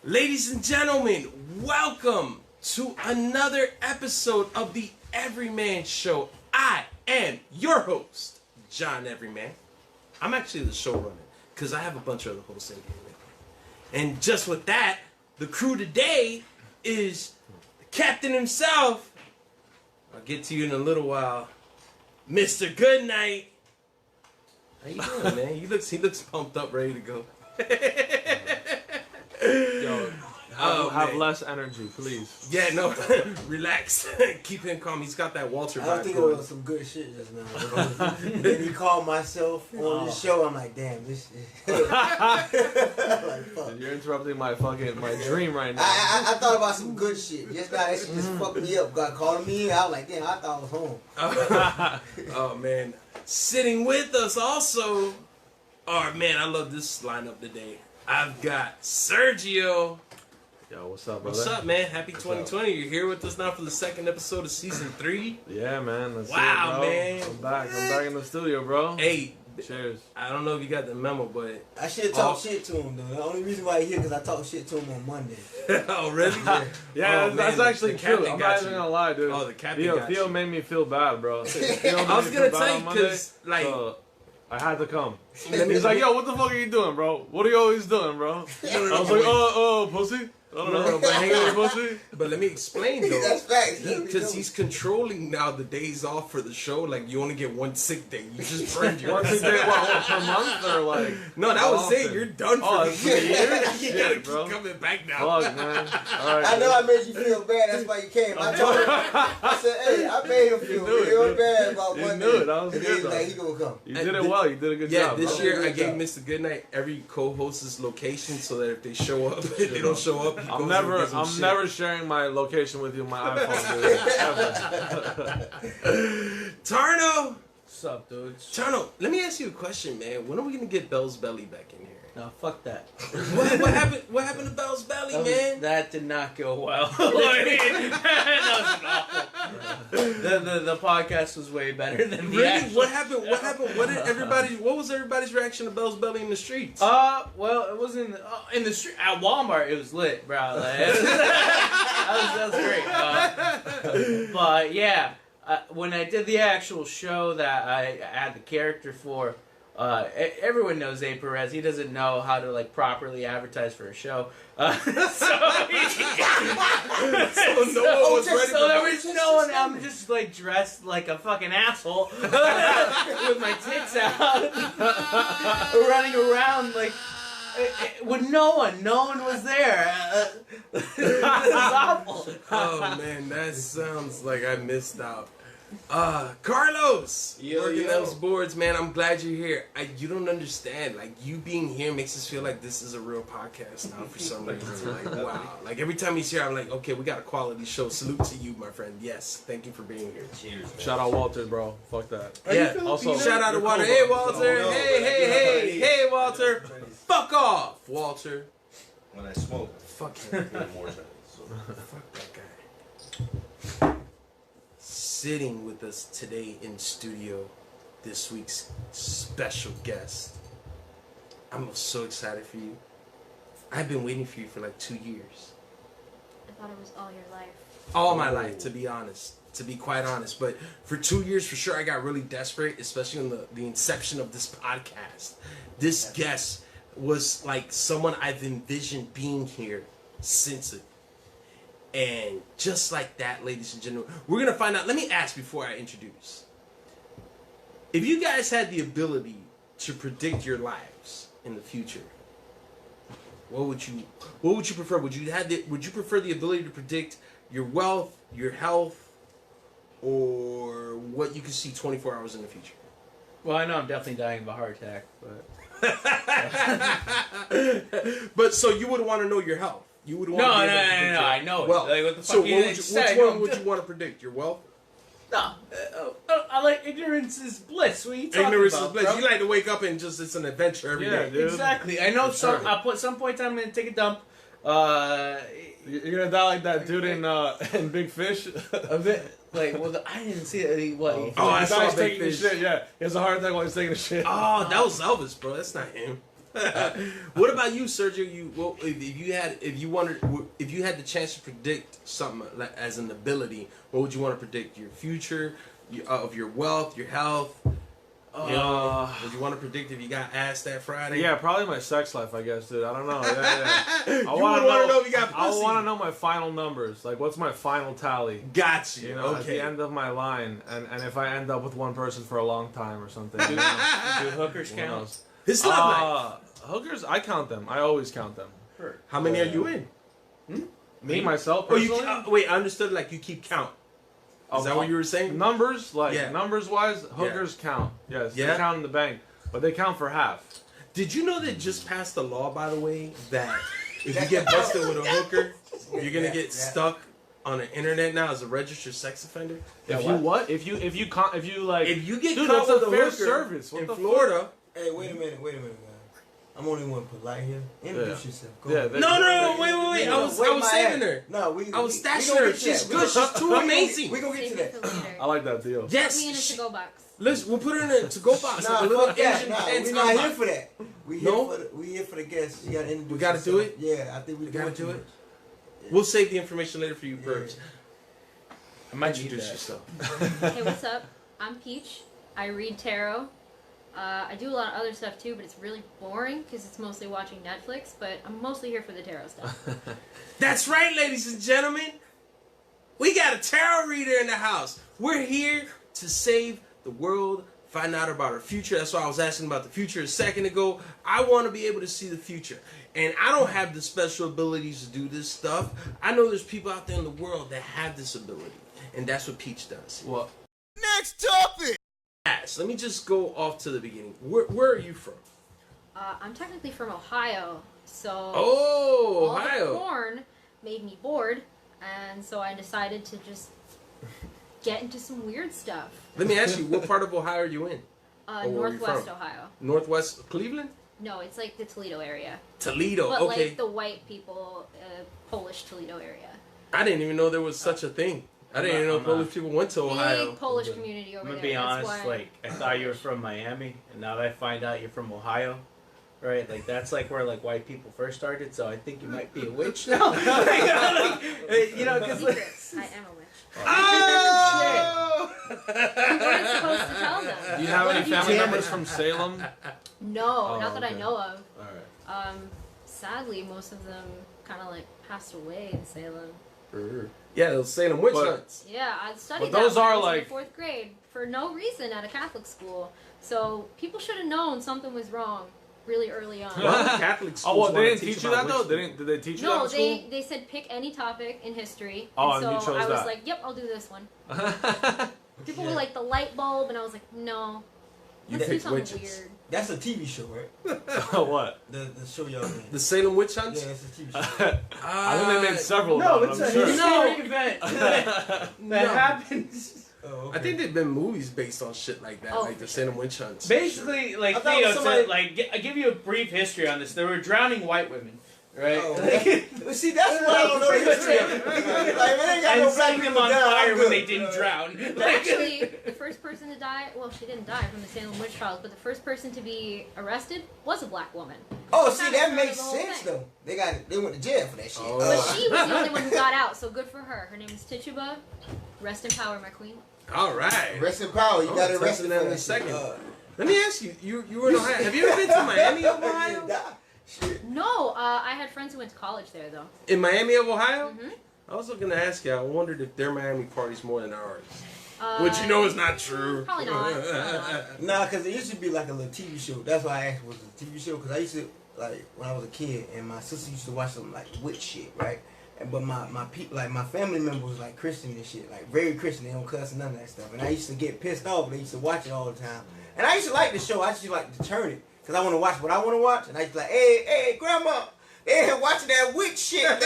Ladies and gentlemen, welcome to another episode of the Everyman Show. I am your host, John Everyman. I'm actually the showrunner because I have a bunch of other hosts in here with me. And just with that, the crew today is the captain himself. I'll get to you in a little while, Mr. Goodnight. How you doing, man? He looks pumped up, ready to go. Yo, have less energy, please. Yeah, no, relax. Keep him calm. He's got that Walter vibe. I was thinking about some good shit just now. Then he called myself on the show. I'm like, damn, this shit. Like, fuck. You're interrupting my dream right now. I thought about some good shit. Just now, that shit just fucked me up. Got calling me in. I was like, damn, I thought I was home. Oh, man. Sitting with us also. Oh, man, I love this lineup today. I've got Sergio. Yo, what's up, brother? What's up, man? Happy 2020. You're here with us now for the second episode of season 3. Yeah, man. That's wow, it, bro. man. I'm back in the studio, bro. Hey. Cheers. I don't know if you got the memo, but... I should talk shit to him, though. The only reason why he's here because I talked shit to him on Monday. Oh, really? Yeah, oh, that's actually true. I'm not even you. gonna lie, dude. Oh, the captain got Theo you. made me feel bad, bro. I was gonna tell you, because, like... So, I had to come. He's like, yo, what the fuck are you doing, bro? What are you always doing, bro? I was like, pussy? I don't know, but hanging with pussy? But let me explain, though. That's facts. Because he's controlling now the days off for the show. Like, you only get one sick day. You just burned your One sick day, what, per month or like? No, that was it. You're done for the year. You gotta keep coming back now. Fuck, man. All right, I know I made you feel bad. That's why you came. I told him. I said, hey, I made him feel real bad about you Monday. knew it. That was and good, he's though. like, he gonna come. You did it well. You did a good Yeah, job. this bro. year I gave Mr. Goodnight every co-host's location so that if they show up, if they don't show up, he goes and gives them I'm shit. never sharing my location with you on my iPhone, dude. Ever. Tarno! What's up, dudes? Tarno, let me ask you a question, man. When are we gonna get Bell's Belly back in here? No, fuck that. What happened? What happened to Bell's Belly, man? That did not go well. The podcast was way better than the Really? actual What happened? What happened? What was everybody's reaction to Bell's Belly in the streets? Well, it was in the street at Walmart. It was lit, bro. Like, that was great. But yeah, when I did the actual show that I had the character for. Everyone knows A. Perez. He doesn't know how to like properly advertise for a show. So there was no one. I'm just like dressed like a fucking asshole with my tits out, running around like with no one. No one was there. It was awful. Oh man, that sounds like I missed out. Carlos, working those boards, man. I'm glad you're here. You don't understand. Like, you being here makes us feel like this is a real podcast now for some reason. Like, wow. Like, every time he's here, I'm like, okay, we got a quality show. Salute to you, my friend. Yes, thank you for being here. Cheers, man. Shout out Walter, bro. Fuck that. Yeah. Also, Shout out to Walter. Hey, Walter. Hey, Walter. Fuck off, Walter. When I smoke, Fuck him. more time. So. Fuck that guy. Sitting with us today in studio, this week's special guest. I'm so excited for you. I've been waiting for you for like 2 years. I thought it was all your life. All my life, to be honest. To be quite honest. But for 2 years, for sure, I got really desperate, especially in the inception of this podcast. This guest was like someone I've envisioned being here since it. And just like that, ladies and gentlemen, we're going to find out. Let me ask before I introduce. If you guys had the ability to predict your lives in the future, what would you prefer? Would you prefer the ability to predict your wealth, your health, or what you can see 24 hours in the future? Well, I know I'm definitely dying of a heart attack, but But so you would want to know your health. You would want no, I I know. Well, like, what the fuck so you which one would you want to predict? Your wealth? No, I like ignorance is bliss. What are you talking Ignorance about, is bliss. bro? You like to wake up and just it's an adventure every day. Dude. Exactly. I know. Sure. Some point in time I'm gonna take a dump. You're gonna die like that dude in Big Fish. A bit like I didn't see it. What? Oh, I saw He's Big taking a Fish. shit. Yeah, he has a heart attack while he's taking a shit. Oh, that was Elvis, bro. That's not him. What about you, Sergio? If you had the chance to predict something like, as an ability, what would you want to predict? Your future, of your wealth, your health. Would you want to predict if you got ass that Friday? Yeah, probably my sex life, I guess, dude. I don't know. Yeah. I want to know if you got pussy. I want to know my final numbers. Like, what's my final tally? Got you. You know, at Okay. the end of my line, and if I end up with one person for a long time or something. Do hookers Who count? knows? His love life. Hookers, I count them. I always count them. How many are you in? Me, myself, Oh, personally? wait. I understood. Like you keep count. Is that what you were saying? Numbers, like Yeah. numbers-wise, hookers count. Yes, Yeah? they count in the bank, but they count for half. Did you know they just passed a law, by the way, that if you get busted with a hooker, you're gonna get stuck on the internet now as a registered sex offender? If you what? If you like, If you get dude, caught that's with a a fair hooker service. What in the Florida, Hey, wait a minute, guys. I'm only one polite here. Introduce yourself. Go Yeah, on. they- no, wait. I was saving her. No, I was we stashing gonna her. get to She's that. good. She's too amazing. We gonna get to Save it that. for later. I like that deal. Put Yes. me in a to-go box. Listen, we'll put her in a to-go box, Nah, like a little fuck that. Asian Nah, pants we not here box. for that. We here for the guests. You gotta introduce We gotta do yourself. it? Yeah, I think we gotta doing do too it? much. We'll save the information later for you, Burbs. I might need Introduce that. yourself. Hey, what's up? I'm Peach. I read tarot. I do a lot of other stuff too, but it's really boring because it's mostly watching Netflix. But I'm mostly here for the tarot stuff. That's right, ladies and gentlemen. We got a tarot reader in the house. We're here to save the world, find out about our future. That's why I was asking about the future a second ago. I want to be able to see the future. And I don't have the special abilities to do this stuff. I know there's people out there in the world that have this ability. And that's what Peach does. Well, Next topic! Yes, let me just go off to the beginning. Where are you from? I'm technically from Ohio, so Oh, all the Ohio. porn made me bored, and so I decided to just get into some weird stuff. Let me ask you, what part of Ohio are you in? Where are you Northwest from? Ohio. Northwest Cleveland? No, it's like the Toledo area. Toledo, But okay. like the white people, Polish Toledo area. I didn't even know there was such a thing. I didn't even know Polish people went to Ohio. Big Polish community over I'm gonna there. be That's honest, why. like I thought you were from Miami, and now that I find out you're from Ohio, right? Like that's like where like white people first started. So I think you might be a witch now. You know, because Secrets. I am a witch. Oh! You weren't supposed to tell them. do you have What any did you family do? members from Salem? No, Oh, not that I okay. know of. All right. Sadly, most of them kind of like passed away in Salem. Yeah, those Salem witch But- hunts. Yeah, I studied But those that when are I was like- in the 4th grade for no reason at a Catholic school. So people should have known something was wrong really early on. A lot of Catholic schools Oh, well, wanna they didn't teach you about that though. witch Did they teach you that No, in school? they said pick any topic in history. Oh, and and you so chose I was that. like, yep, I'll do this one. People were like the light bulb, and I was like, no, You let's do picked something witches. weird. That's a TV show, right? What? The show y'all in. The Salem witch Yeah, hunts? it's a TV show. I think they made several. no, of it's them, a I'm sure. historic event that No. happens. Oh, okay. I think there've been movies based on shit like that, Oh, like for the sure. Salem witch hunts. Basically, like I thought Theo somebody- said, like I give you a brief history on this. There were drowning white women, right? Oh, Like, see, that's why I don't know the history. Like, man, ain't got and no black setting them people on down. fire I'm when good. they didn't drown. Like, Actually, the first person to die, well, she didn't die from the Salem witch trials, but the first person to be arrested was a black woman. Oh, That see, kinda that started makes the whole sense thing. though. They went to jail for that shit. Oh. But she was the only one who got out, so good for her. Her name is Tituba. Rest in power, my queen. All right. Rest in power. You Oh, got touch arrested on that for in a that second. shit. Let me ask you, you were in Ohio. Have you ever been to Miami of Ohio? Shit. No, I had friends who went to college there, though. In Miami of Ohio? Mhm. I was looking to ask you, I wondered if their Miami party's more than ours. Uh, Which you know is not true. Probably not. Probably not. Nah, cause it used to be like a little TV show. That's why I asked was it a TV show. Cause I used to like when I was a kid, and my sister used to watch some like witch shit, right? But my people, like my family members, was like Christian and shit, like very Christian. They don't cuss and none of that stuff. And I used to get pissed off. They used to watch it all the time. And I used to like the show. I used to like to turn it because I want to watch what I want to watch. And I used to be like, hey, grandma. They ain't watching that witch shit, man.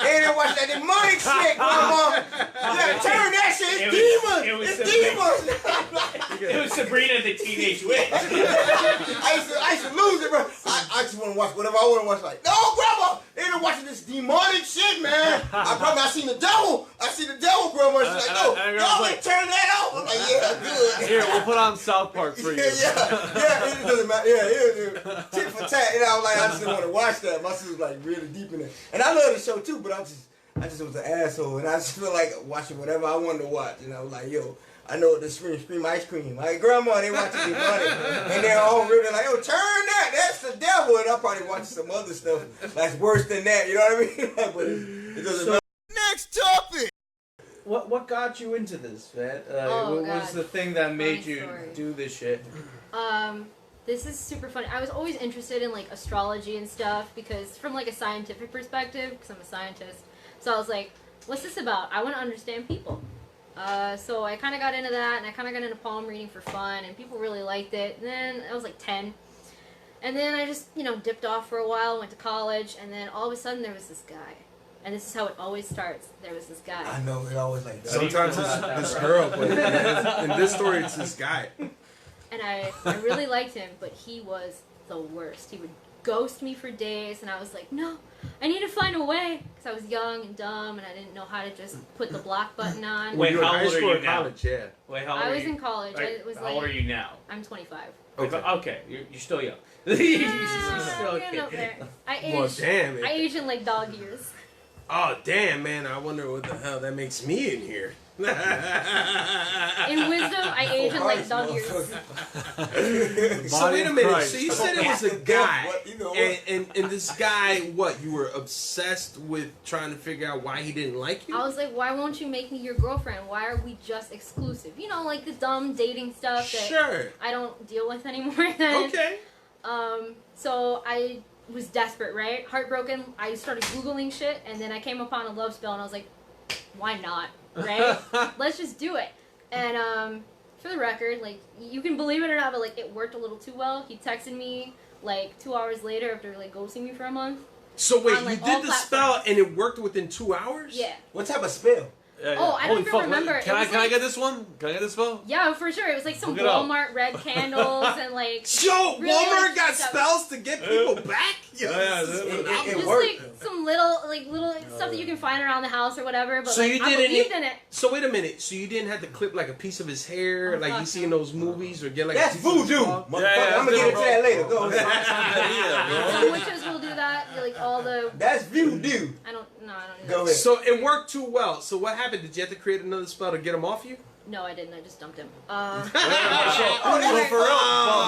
They ain't watching that demonic shit, grandma. You gotta turn that shit. It's demons. It's demons. it was Sabrina the Teenage Witch. I used to lose it, bro. I just want to watch whatever I want to watch. Like, no, grandma, it's in there watching this demonic shit, man. I seen the devil. I see the devil, grandma. She's like, no, y'all like, turn that off. I'm like, yeah, good. Here, we'll put on South Park for you. Yeah, it doesn't matter. Yeah, tit for tat. And I was like, I just didn't want to watch that. My sister was like really deep in it. And I love the show too, but I just was an asshole. And I just feel like watching whatever I wanted to watch. And I was like, yo, I know what the scream ice cream. Like, grandma, they watching demonic. And they're all really like, yo, turn that. That's the devil. And I'm probably watching some other stuff that's worse than that. You know what I mean? But it doesn't matter. Next topic. What got you into this, man? What was the thing that made you do this shit? This is super funny. I was always interested in like astrology and stuff because from like a scientific perspective, because I'm a scientist. So I was like, what's this about? I want to understand people. So I kind of got into that, and I kind of got into palm reading for fun, and people really liked it. And then I was like 10. And then I just, dipped off for a while, went to college, and then all of a sudden there was this guy. And this is how it always starts. There was this guy. I know, it always like that. Sometimes it's this girl, but in this story, it's this guy. And I really liked him, but he was the worst. He would ghost me for days, and I was like, no, I need to find a way. Because I was young and dumb, and I didn't know how to just put the block button on. Wait, how old are you now? College, yeah. Wait, how old I are was you? in college. Like, I was how old are you now? I'm 25. Okay, you're still young. Yeah, You're still I'm getting up there. Well, damn. I age in like dog years. Oh, damn, man. I wonder what the hell that makes me in here. In wisdom, I age in like dog years. So wait a minute. Christ. So you said it was a guy, and this guy, what? You were obsessed with trying to figure out why he didn't like you? I was like, why won't you make me your girlfriend? Why are we just exclusive? Like the dumb dating stuff that Sure. I don't deal with anymore. Then. Okay. So I was desperate, right? Heartbroken. I started Googling shit, and then I came upon a love spell, and I was like, why not? Right? Let's just do it. And for the record, like, you can believe it or not, but like it worked a little too well. He texted me like 2 hours later after like ghosting me for a month. So wait, on, like, you did the all spell platforms. and it worked within 2 hours? Yeah. What type of spell? Oh, I don't even remember. Can I get this one? Can I get this spell? Yeah, for sure. It was like some Look it up. Walmart red candles and like. Yo, really, Walmart like, got stuff. spells to get people back? Yo, Yeah, this is it phenomenal. Just worked. like some little stuff that you can find around the house or whatever. But So like, you I didn't believed in it. So wait a minute. So you didn't have to clip like a piece of his hair, Oh, like you fuck see in those movies, or get like That's a piece of his voodoo. claw? Motherfucker, I'm gonna get into that later. Go ahead. Some witches will do that. Like all the. That's voodoo. I don't do Go that. ahead. So it worked too well. So what happened? Did you have to create another spell to get him off you? No, I didn't. I just dumped him. So for real,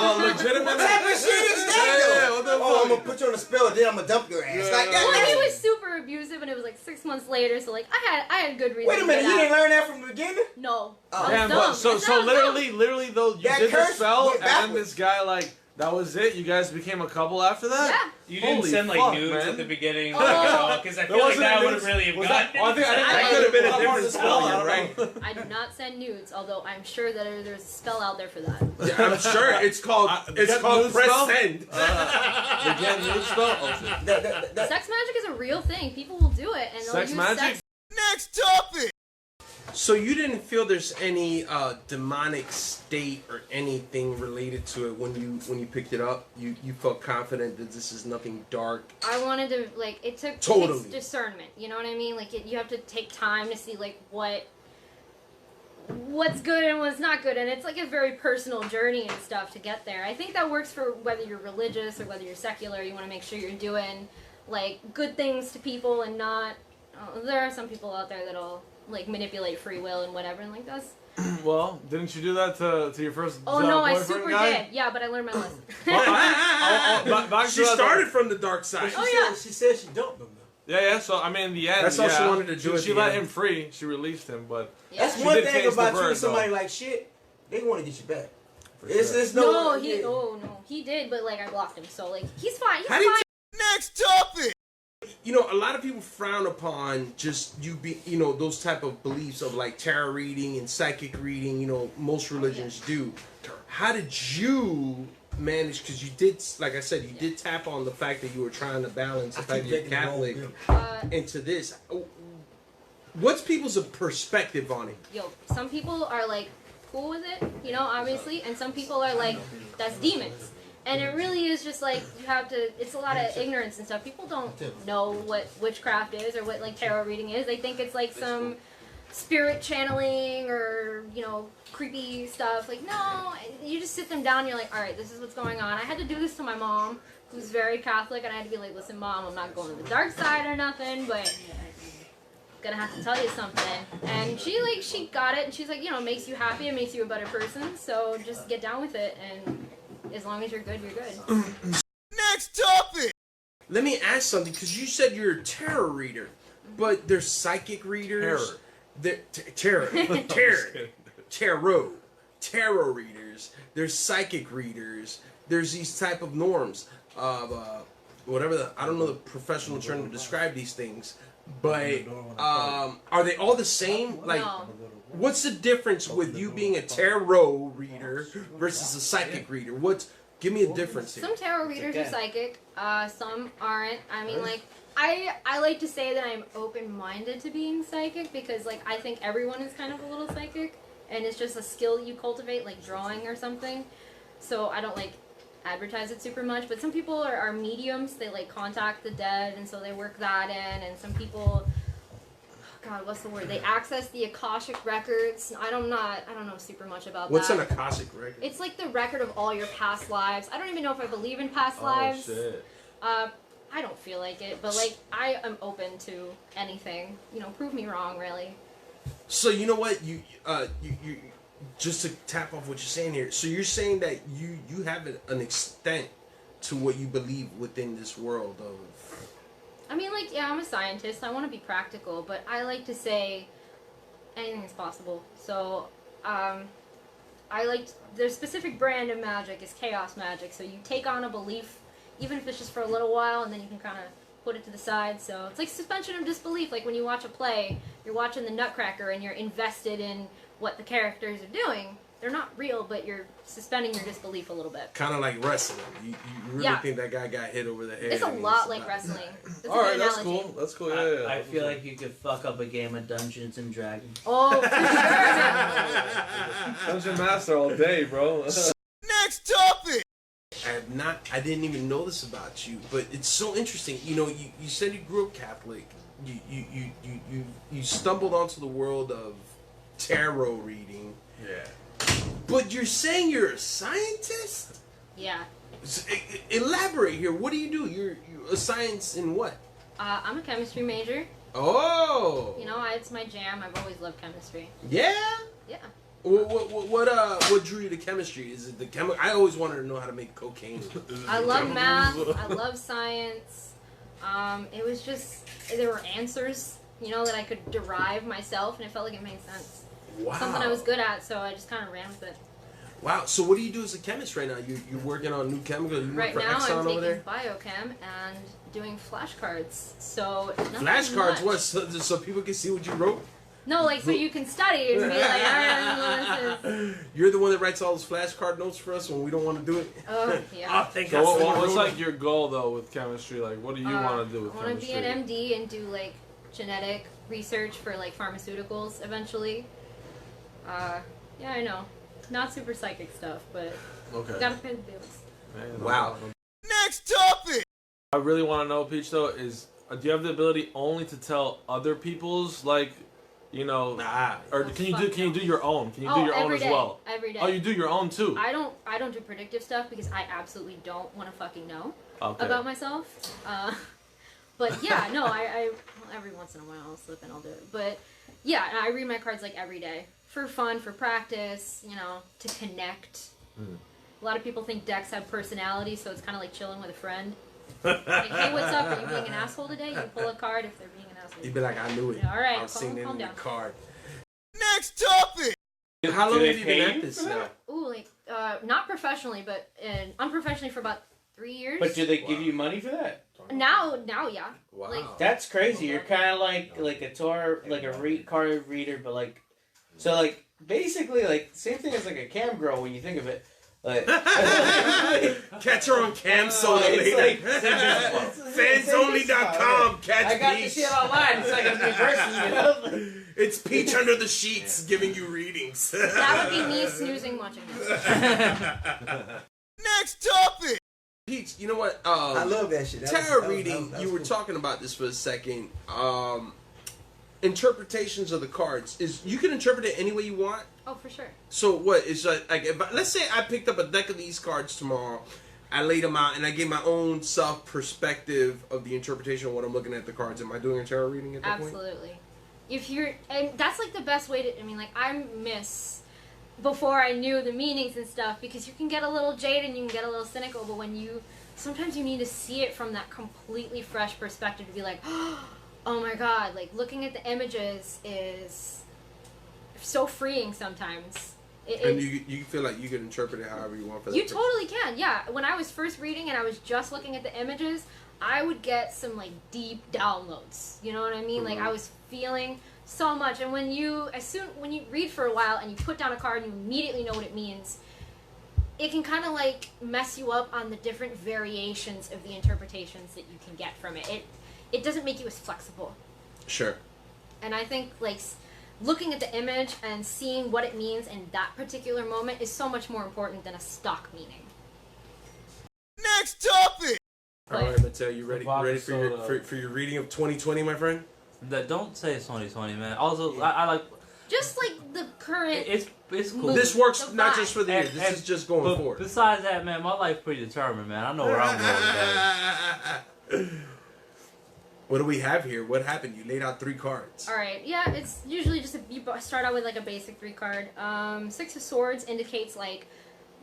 but legitimately. What type of shit is that? What the Oh, I'm gonna put you on a spell, then I'm gonna dump your ass. Like that. Well, he was super abusive, and it was like 6 months later. So like I had good reason. Wait a minute, to you get didn't learn that from the beginning? out. No. Oh. I was Damn, dumb. but I said I so was dumb. literally though, you That did the curse spell, went and then backwards. this guy that was it. You guys became a couple after that. Yeah. You didn't Holy send like fuck, nudes man. at the beginning, Oh. because I There feel like wasn't that would nudes. have really Was gotten. that? I think I That don't could have been a part of different the spell, I you're don't right? know. I do not send nudes, although I'm sure that there's a spell out there for that. Yeah, I'm sure it's called Get nude press spell? send. The get nude spell. Oh shit. That, Sex magic is a real thing. People will do it, and they'll Sex use magic? sex. Next topic. So you didn't feel there's any demonic state or anything related to it when you picked it up? You felt confident that this is nothing dark? I wanted to it took Totally. takes discernment. You know what I mean? Like you have to take time to see like what's good and what's not good, and it's like a very personal journey and stuff to get there. I think that works for whether you're religious or whether you're secular. You want to make sure you're doing like good things to people and not. There are some people out there that'll like manipulate free will and whatever, and like that's. Well, didn't you do that to your first Oh no, I boyfriend super guy? did. Yeah, but I learned my lesson. Back to She that, started from the dark side. Oh, yeah. She said she dumped him though. Yeah. So I mean, in the end, That's all she wanted to do at She the let end. him free. She released him, but Yeah. That's She one did thing taste the about bird, treating somebody though. like shit. They want to get you back. for It's sure. no. He did, but like I blocked him, so like he's fine. He's How do you fine. Next topic. A lot of people frown upon just those type of beliefs of like tarot reading and psychic reading. Most religions do. How did you manage? Because you did, like I said, you did tap on the fact that you were trying to balance the fact that you're Catholic into this. What's people's perspective on it? Yo, some people are like cool with it, obviously, and some people are like, that's demons. And it really is just like you have to. It's a lot of ignorance and stuff. People don't know what witchcraft is or what like tarot reading is. They think it's like some spirit channeling or creepy stuff. Like no, you just sit them down. And you're like, all right, this is what's going on. I had to do this to my mom, who's very Catholic, and I had to be like, listen, Mom, I'm not going to the dark side or nothing, but gonna have to tell you something. And she got it, and she's like, it makes you happy, it makes you a better person, so just get down with it, and as long as you're good, you're good. Next topic. Let me ask something, because you said you're a tarot reader, but there's psychic readers. Tarot readers. There's psychic readers. There's these type of norms of I don't know the professional term to describe these things, but are they all the same? Like, No. what's the difference with you being a tarot reader versus a psychic reader? Give me a difference here. Some tarot readers are psychic, some aren't. I mean, like, I like to say that I'm open-minded to being psychic because, like, I think everyone is kind of a little psychic, and it's just a skill you cultivate, like drawing or something. So I don't, like, advertise it super much, but some people are mediums. They, like, contact the dead, and so they work that in, and some people... God, what's the word? They access the Akashic records. I don't know super much about What's that. an Akashic record? It's like the record of all your past lives. I don't even know if I believe in past lives. Oh shit. I don't feel like it, but like I am open to anything. Prove me wrong, really. So you know what you just to tap off what you're saying here. So you're saying that you have an extent to what you believe within this world of. I mean, like, yeah, I'm a scientist. I want to be practical, but I like to say anything is possible. So, their specific brand of magic is chaos magic. So you take on a belief, even if it's just for a little while, and then you can kind of put it to the side. So it's like suspension of disbelief. Like when you watch a play, you're watching the Nutcracker, and you're invested in what the characters are doing. They're not real, but you're suspending your disbelief a little bit. Kind of like wrestling. You really think that guy got hit over the head? It's a lot like wrestling. That's All right, a good that's analogy. cool. That's cool. Yeah. I feel like you could fuck up a game of Dungeons and Dragons. Oh, for sure. Dungeon Master all day, bro. Next topic. I didn't even know this about you, but it's so interesting. You said you grew up Catholic. You stumbled onto the world of tarot reading. Yeah. But you're saying you're a scientist? Yeah. Elaborate here. What do you do? You're a science in what? I'm a chemistry major. Oh. It's my jam. I've always loved chemistry. Yeah. Yeah. What drew you to chemistry? Is it the I always wanted to know how to make cocaine. I love math. I love science. It was just there were answers, that I could derive myself, and it felt like it made sense. Wow. Something I was good at, so I just kind of ran with it. Wow. So what do you do as a chemist right now? You're working on new chemicals. You Right work for now, Exxon I'm over there? taking biochem and doing flashcards. So nothing Flashcards? much. What? So people can see what you wrote? No, like so you can study and be like, alright, this is. You're the one that writes all those flashcard notes for us when we don't want to do it? Oh, yeah. Thank So God. what's like your goal though with chemistry? Like, what do you want to do with I want to chemistry? be an MD and do like genetic research for like pharmaceuticals eventually. Yeah, I know. Not super psychic stuff, but Okay. gotta pay the bills. Man, Wow. Next topic. I really want to know, Peach, though, is do you have the ability only to tell other people's, like, Nah. or can you do your own? Can you do your own every as day. well? Every day. Oh, you do your own too. I don't do predictive stuff because I absolutely don't want to fucking know Okay. about myself. But yeah, no, I every once in a while I'll slip and I'll do it. But yeah, I read my cards like every day for fun, for practice, to connect. A lot of people think decks have personality, so it's kind of like chilling with a friend. Like, hey, what's up? Are you being an asshole today? You pull a card if they're being an asshole. You'd be like, I knew it. Yeah, all right, I was calm- seeing it calm in the down. card. Next topic. How long Do have they you been pay at you this for now? that? Ooh, like not professionally, but unprofessionally for about 3 years. But do they give you money for that? Now, yeah. Wow. Like, That's crazy. You're kind of like a Torah, like a card reader, but like, so like basically like same thing as like a cam girl when you think of it. Like, Catch her on Cam Soda it's later. like- Fansonly.com. Catch I got Peach. this shit online. It's like a new person, It's Peach under the sheets giving you readings. that would be me snoozing watching this. Next topic. Peach, you know what? I love that shit. Tarot reading. You were talking about this for a second. Interpretations of the cards is you can interpret it any way you want. Oh, for sure. So what is like if let's say I picked up a deck of these cards tomorrow, I laid them out and I gave my own self perspective of the interpretation of what I'm looking at the cards. Am I doing a tarot reading at that point? Absolutely. If you're, and that's like the best way to. I mean, like I miss before I knew the meanings and stuff, because you can get a little jaded and you can get a little cynical, but when you sometimes you need to see it from that completely fresh perspective to be like, oh my god, like looking at the images is so freeing sometimes. And you feel like you can interpret it however you want for that You person. totally can, yeah. When I was first reading and I was just looking at the images, I would get some like deep downloads. You know what I mean? Mm-hmm. Like I was feeling so much. And when you read for a while and you put down a card and you immediately know what it means, it can kind of like mess you up on the different variations of the interpretations that you can get from it. It doesn't make you as flexible. Sure. And I think like looking at the image and seeing what it means in that particular moment is so much more important than a stock meaning. Next topic. All right, Mateo, you ready? Vodka Ready for your soda. for your reading of 2020, my friend? Don't say it's 2020, man. Also, I like Just like the current. it's cool. Mood. This works The not vibe. just for the year. And- This is just going but forward. besides that, man, my life's pretty determined, man. I know where I'm going with that. What do we have here? What happened? You laid out 3 cards. All right, yeah, it's usually just you start out with like a basic 3 card. 6 of Swords indicates like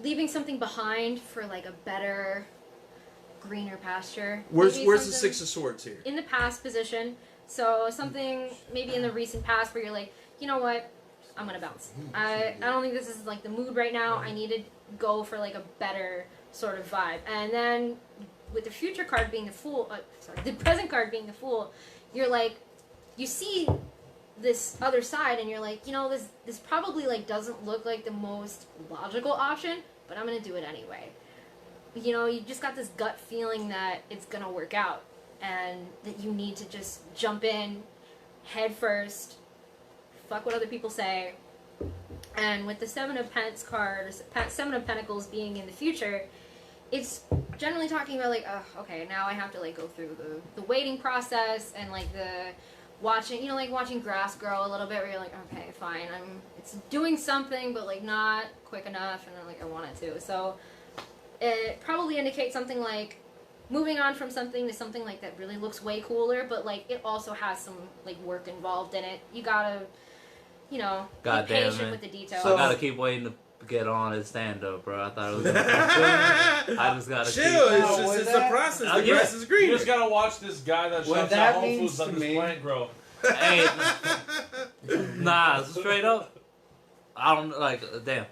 leaving something behind for like a better, greener pasture. Where's Maybe the something 6 of Swords here? in the past position? So something maybe in the recent past where you're like, you know what, I'm gonna bounce. I don't think this is like the mood right now. I need to go for like a better sort of vibe. And then with the future card being the Fool, the present card being the Fool, you're like, you see this other side and you're like, you know, this probably like doesn't look like the most logical option, but I'm gonna do it anyway. You know, you just got this gut feeling that it's gonna work out and that you need to just jump in head first, fuck what other people say. And with the Seven of Pentacles being in the future, it's generally talking about like, oh, okay, now I have to like go through the waiting process and like the watching, you know, like watching grass grow a little bit where you're like, okay, fine, it's doing something, but like not quick enough, and like I want it to. So it probably indicates something like moving on from something to something like that really looks way cooler, but like it also has some like work involved in it. You gotta, you know, God be damn, patient man. with the details. I gotta keep waiting to get on his stand up, bro. I thought it was gonna be I just gotta Chill. keep. It's a process. The yeah. grass is green. You just gotta watch this guy that What shops that at Whole means Foods to let this me- plant grow. Hey, nah, straight up. I don't like. Damn.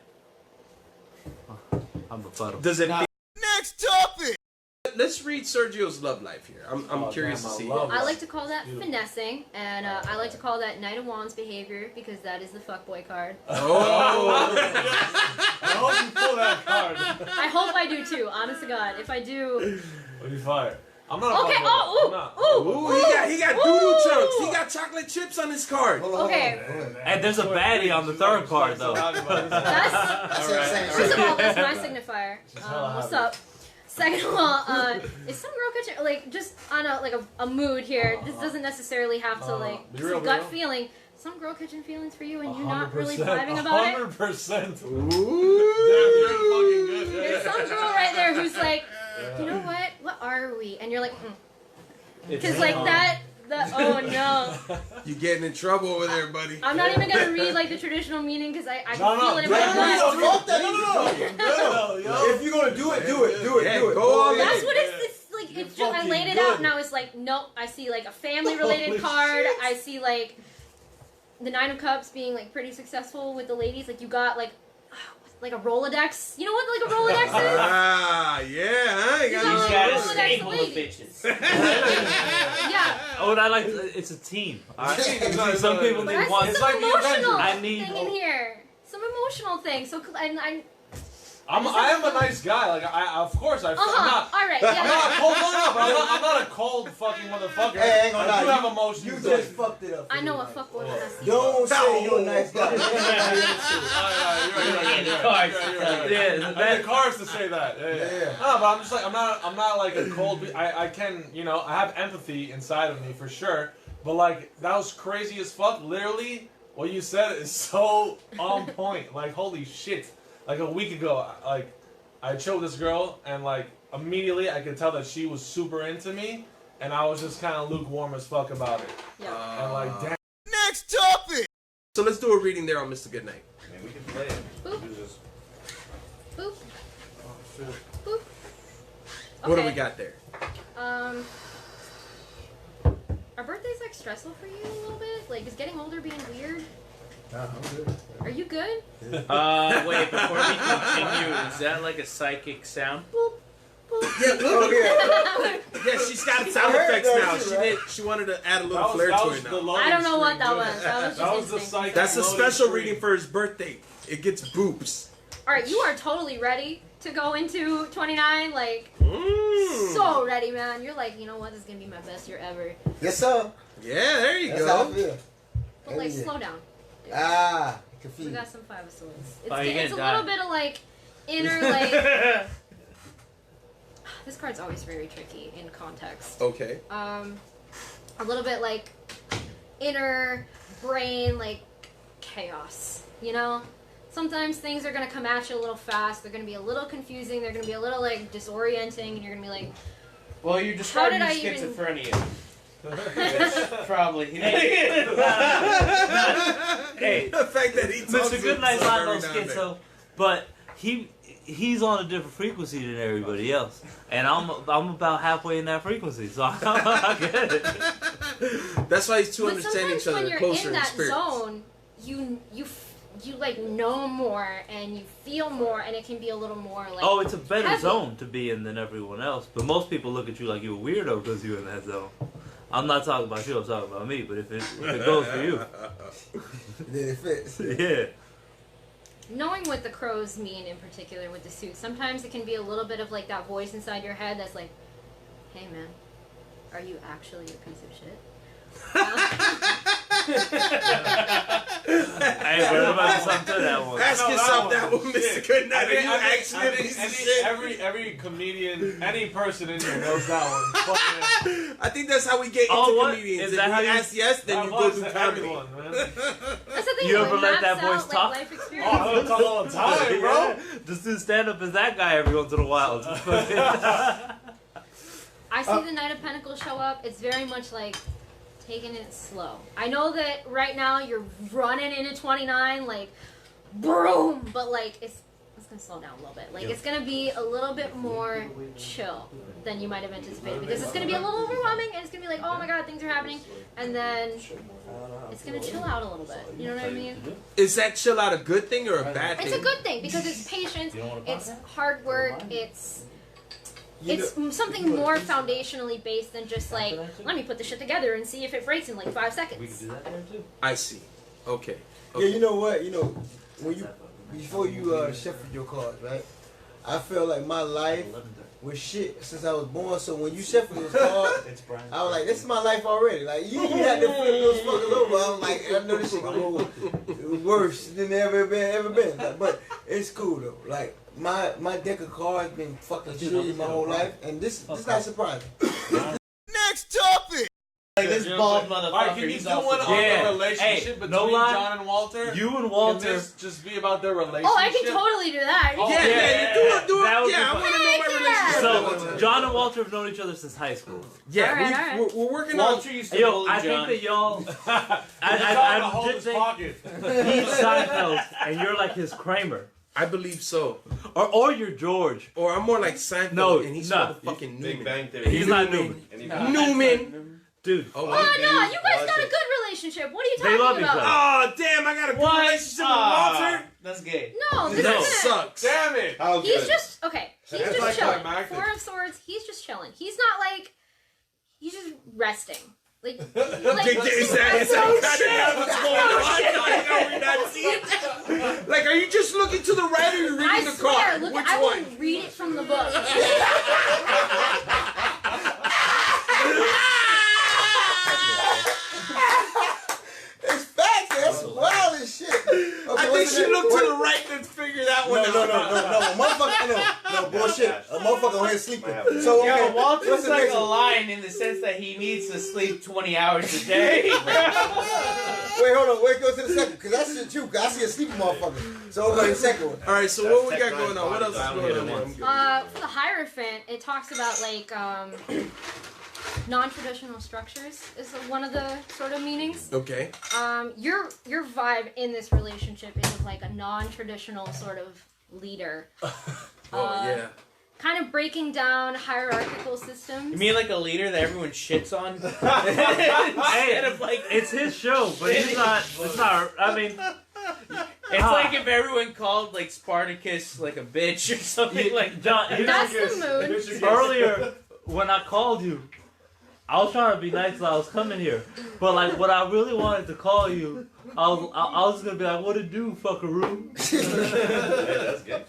I'm befuddled. Does it? Next topic. Let's read Sergio's love life here. I'm Oh, curious damn, to I see. love I like to call that Beautiful. finessing, and I like to call that Knight of Wands behavior because that is the fuckboy card. Oh. I hope you pull that card. I hope I do too, honest to God. If I do, You'll be fired. I'm not a okay. fuckboy. I'm Oh, not. ooh, ooh. He got Ooh. doo-doo chunks. He got chocolate chips on his card. Hold on, Okay. hold on. And there's a baddie on the third card though. That's Alright. first of all, that's my signifier. hella What's happy. up? Second of all, is some girl catching like just on a mood here? This doesn't necessarily have to like Be just real, a be gut real. feeling. Some girl catching feelings for you, and you're not really vibing about it. 100%. Ooh. Damn, you're fucking good. There's some girl right there who's like, you know what? What are we? And you're like, because like that. Oh no! You getting in trouble over there, buddy. I'm not even gonna read like the traditional meaning because I can No, feel it in no, my no, gut. no, Fuck that. No. If you're gonna do it, do it. Do it. Yeah, Do it. go on. That's what it's like. It's just, I fucking laid it good. out and I was like, nope. I see like a family related Holy card. shit. I see like the Nine of Cups being like pretty successful with the ladies. Like you got like a Rolodex. You know what like a Rolodex is? Ah, yeah. Huh? You You got got He's a got a Rolodex staple of of ladies. bitches. Yeah. Oh, and I like. It's a team. All right? No, Some no, people But need I one. see It's some like the emotional Avengers. I need- thing in here. Some emotional thing. So I am a nice guy. Like of course I'm not. All right. I'm Yeah. not cold. I'm not a cold fucking motherfucker. Hey, I ain't gonna I do lie. have emotions. You just fucked it up. I know a fuckboy when I see. Don't say you're a nice guy. You're right. The cars to say that. Yeah. No, but I'm just like I'm not like a cold. I can I have empathy inside of me for sure. But like that was crazy as fuck. Literally, what you said is so on point. Like holy shit. Like a week ago, like I chilled with this girl, and like immediately I could tell that she was super into me, and I was just kind of lukewarm as fuck about it. Yeah. And like, damn. Next topic. So let's do a reading there on Mr. Goodnight. Man, we can play it. Boop. We just- Boop. Oh, shit. Boop. What do Okay. we got there? Are birthdays like stressful for you a little bit? Like, is getting older being weird? I'm good. Are you good? Wait, before we continue, is that like a psychic sound? Boop. Boop. Yeah, look. Okay. Yeah, she's got sound I heard effects that now. too, She right? she wanted to add a little flair to it now. I don't know what that was. That was just That was the instinct. psychic. That's a loading special screen. reading for his birthday. It gets boops. All right, you are totally ready to go into 29. Like, so ready, man. You're like, you know what? This is gonna be my best year ever. Yes, sir. Yeah, there you That's how I go. feel. But like, Yeah. slow down. Dude. Ah, We confused. got some Five of Swords. Oh, you're It's a gonna little die. bit of like inner like. This card's always very tricky in context. Okay. A little bit like inner brain like chaos. You know, sometimes things are gonna come at you a little fast. They're gonna be a little confusing. They're gonna be a little like disorienting, and you're gonna be like, Well, you How described did your I even- schizophrenia. Probably. Hey, The fact that he talks Mr. Goodnight's not no every now and then. schizo, but he's on a different frequency than everybody else, and I'm about halfway in that frequency, so I get it. That's why these two but understand sometimes each other when you're closer in in that spirit. zone, you like know more and you feel more, and it can be a little more like. Oh, it's a better heavy. zone to be in than everyone else, but most people look at you like you're a weirdo because you're in that zone. I'm not talking about you, I'm talking about me, but if it goes for you, Then it fits. yeah. Knowing what the crows mean in particular with the suit, sometimes it can be a little bit of like that voice inside your head that's like, hey man, are you actually a piece of shit? I ain't worried about something to that one. Ask yourself that one, Mr. Goodnight. Are you actually a piece of shit? Every comedian, any person in here knows that one. Fucking I think that's how we get Oh, into what? comedians. Is If that we how you- ask yes, then you go applies do to comedy. everyone, man. That's the thing. You though, ever it let maps that voice out, talk? Like, life experience. Oh, I don't talk all the time, bro. Just do stand up as that guy every once in a while. I see the Knight of Pentacles show up. It's very much like taking it slow. I know that right now you're running into 29, like, boom, but like it's gonna slow down a little bit. Like it's gonna be a little bit more chill than you might have anticipated, because it's gonna be a little overwhelming, and it's gonna be like, oh my god, things are happening, and then it's gonna chill out a little bit. You know what I mean? Is that chill out a good thing or a bad thing? It's a good thing because it's patience, it's hard work, it's something more foundationally based than just like, let me put the shit together and see if it breaks in like 5 seconds. We could do that there too. I see. Okay. Yeah, you know what? You know, when you before you shuffle your cards, right? I feel like my life was shit since I was born. So when you shuffle those cards, I was like, this is my life already. Like you had to flip those fuckers over. I was like, I know this shit gonna go worse than ever been. Like, but it's cool though. Like my deck of cards been fucking shitty my whole life, and this not surprising. Next topic. Like this bald motherfucker. Alright, can you he's do off one the on Yeah. the relationship Hey, between no lie. John and Walter? You and Can Walter. this just be about their relationship? Oh, I can totally do that. Oh, Yeah, yeah, do yeah. it, do it. That would Yeah, I be want to fun. know my relationship. So John and Walter have known each other since high school. Yeah, Alright, alright. we're working Walter used to Yo, bully I John. think that y'all. He's trying to hold I'm his just pocket. he's Seinfeld, and you're like his Kramer, I believe so. or you're George. Or I'm more like Seinfeld, No, and he's nah. motherfucking Big Newman. Bang Theory. He's not Newman, Newman. dude. Oh, Oh no, you guys got a good relationship. What are you They talking love each about? other. Oh, damn! I got a good relationship with Walter. That's gay. No, this No. is it. Sucks. Damn it! How He's good? just okay. He's That's just like chilling. climactic. 4 of Swords. He's just chilling. He's not like he's just resting. Like, Is that what's going on? Like, are we not seeing? Like, are you just looking to the right or are you reading I the swear, card? look, Which I one? will read it from the book. It's facts. That's wild as shit. Okay, I think she looked to the right and figured that one out. No, motherfucker, no, bullshit. A motherfucker on here sleeping. So, okay, Yo, Walter's what's the like next a one? lion in the sense that he needs to sleep 20 hours a day. Wait, hold on. Wait, go to the second, because that's shit too, because I see a sleeping motherfucker. So, we'll go to the second one. All right, so what we got going on? What else is going on? For the Hierophant, it talks about like non-traditional structures is one of the sort of meanings. Okay. Your vibe in this relationship is of like a non-traditional sort of leader. Yeah. Kind of breaking down hierarchical systems. You mean like a leader that everyone shits on? Hey, it's his show, but he's not. It's not. I mean, It's like if everyone called like Spartacus like a bitch or something like John. That's the mood. Earlier, when I called you, I was trying to be nice when I was coming here, but like what I really wanted to call you, I was gonna be like, "What it do, fuckaroo?" That's good.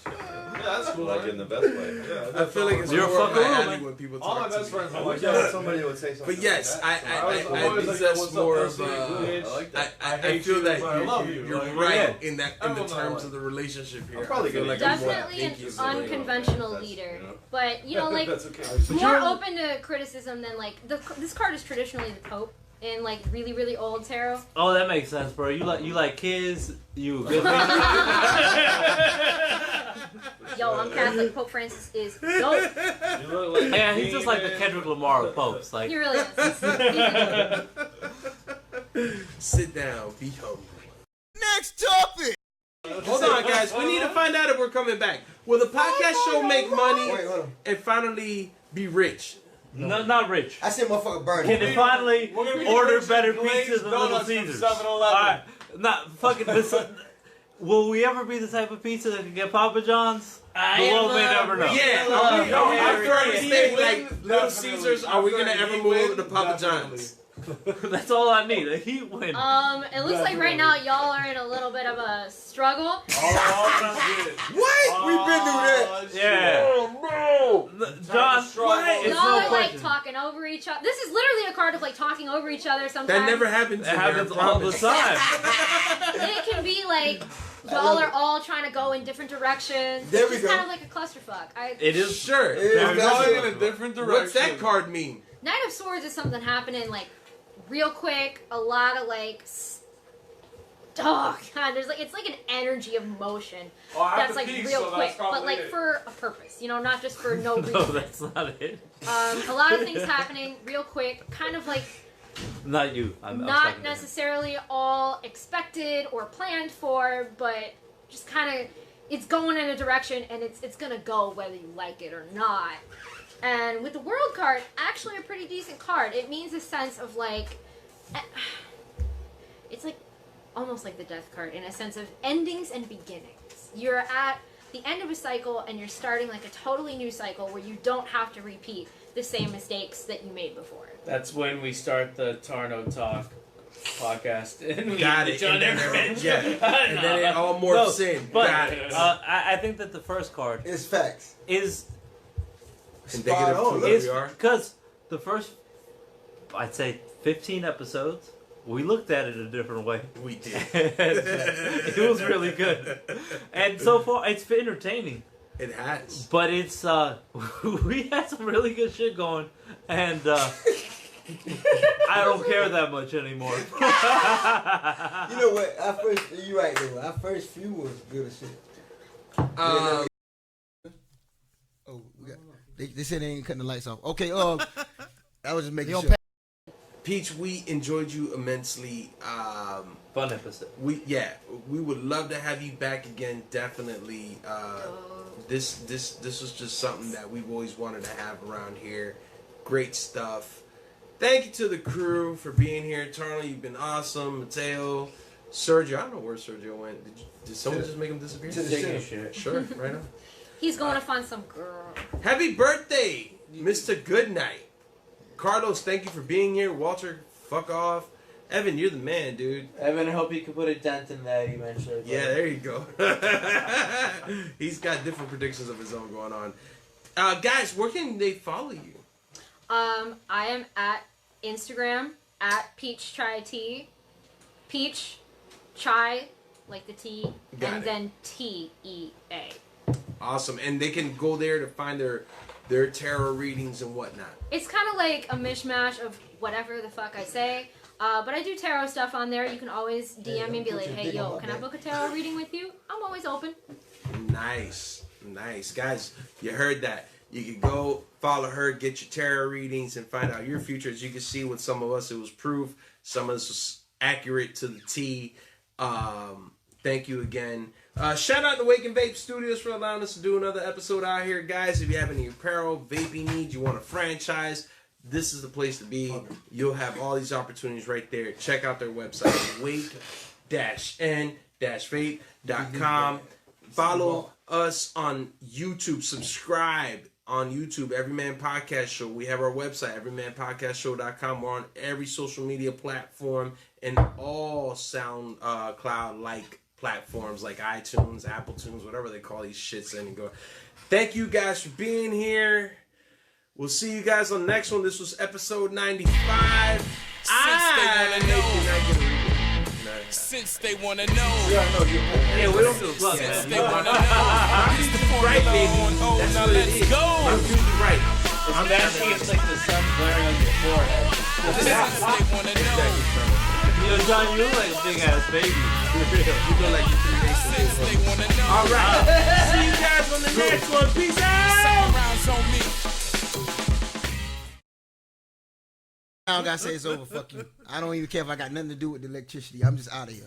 Yeah, that's cool. Like in the best way. Yeah, I feel like it's You're a more of fucker, my alley man. when people All my talk to best me. friends I are wish like I had that. somebody would say something. But yes, like that. I always like, possess what's up, more of LC? Bitch. I hate feel you, that but I love you. you're Like, right yeah. in the Everyone terms like- of the relationship here. I'm probably I feel gonna like I'm more Definitely an pinky. unconventional That's, leader, you know. but you know, like That's okay. more open to criticism than like this card is traditionally the Pope in like really old tarot. Oh, that makes sense, bro. You like kids. You a good man. Yo, I'm Catholic. Pope Francis is dope. You look like Yeah, he's just like the Kendrick Lamar of popes. Like, He really is. He's a dope. Sit down, be humble. Next topic. Hold on, guys. We need to find out if we're coming back. Will the podcast show make money Wait, hold on. and finally be rich? no, not rich. I said motherfucker burn Can it. they finally We're gonna be order rich better and glazed pizzas than Little donuts from Caesars? 7-Eleven. Alright, not fucking this. Will we ever be the type of pizza that can get Papa John's? The world may never know. Yeah. Are we after our mistake, like Little Caesars? Are we gonna ever move to Papa John's? That's all I need. A heat win. It looks like right now y'all are in a little bit of a struggle. What? We've been through that. Yeah. John, it's Y'all no are like question. talking over each other. This is literally a card of like talking over each other sometimes. That never happens. It happens all the time. It can be like y'all are all trying to go in different directions. There It's we just go. kind of like a clusterfuck. It is. Sure. It is We're definitely- going in a different direction. What's that card mean? Knight of Swords is something happening like real quick. A lot of like. Oh god, there's like it's like an energy of motion Oh, I have that's to like pee, real so quick, that's probably but like it. for a purpose, you know, not just for no reason. No, that's not it. A lot of things happening real quick, kind of like Not you. I'm not talking to him. necessarily all expected or planned for, but just kind of it's going in a direction and it's gonna go whether you like it or not. And with the World card, actually a pretty decent card. It means a sense of like it's like almost like the Death card in a sense of endings and beginnings. You're at the end of a cycle and you're starting like a totally new cycle where you don't have to repeat the same mistakes that you made before. That's when we start the Tarno Talk podcast. And we Got get it. John And then Everman. yeah. And then it all morphs in. But Got it. I think that the first card It's facts. is Indicative on, to look. where we are. because the first, I'd say, 15 episodes, we looked at it a different way. We did. It was really good, and so far it's been entertaining. It has. But it's we had some really good shit going, and I don't care that much anymore. You know what? You're right though. Our first few was good as shit. Oh, we got, they said they ain't cutting the lights off. Okay, I was just making sure. Peach, we enjoyed you immensely. Fun episode. We would love to have you back again. Definitely. This was just something that we've always wanted to have around here. Great stuff. Thank you to the crew for being here. Tarno, you've been awesome. Mateo, Sergio. I don't know where Sergio went. Did someone just make him disappear? To the Taking shit. a shit. Sure, right on. He's going to find some girl. Happy birthday, Mr. Goodnight. Carlos, thank you for being here. Walter, fuck off. Evan, you're the man, dude. Evan, I hope you can put a dent in that eventually. Yeah, there you go. He's got different predictions of his own going on. Guys, where can they follow you? I am at Instagram at Peach Chai Tea. Peach Chai, like the tea, and then TEA. Awesome, and they can go there to find their tarot readings and whatnot. It's kind of like a mishmash of whatever the fuck I say. But I do tarot stuff on there. You can always DM me and be like, hey, yo, can I book a tarot reading with you? I'm always open. Nice. Guys, you heard that. You can go follow her, get your tarot readings, and find out your future. As you can see with some of us, it was proof. Some of us was accurate to the T. Thank you again. Shout out to Wake and Vape Studios for allowing us to do another episode out here. Guys, if you have any apparel, vaping needs, you want a franchise, this is the place to be. You'll have all these opportunities right there. Check out their website, wake-n-vape.com. Follow us on YouTube. Subscribe on YouTube, Everyman Podcast Show. We have our website, everymanpodcastshow.com. We're on every social media platform and all SoundCloud-like platforms like iTunes, Apple Tunes, whatever they call these shits. And go. Thank you guys for being here. We'll see you guys on the next one. This was episode 95. Since they wanna know. Yeah, we don't do a plug, Since man. they wanna know. I'm usually right, baby. That's now what it let's is. go. I'm usually right. I'm asking if like the sun glaring on your forehead. Since they wanna know. You know, John, you look like a big ass baby. For real. You look like you're 3 days Since they wanna know. All right. See you guys on the next one. Peace out. Rounds on me. I don't gotta say it's over. Fuck you. I don't even care if I got nothing to do with the electricity. I'm just out of here.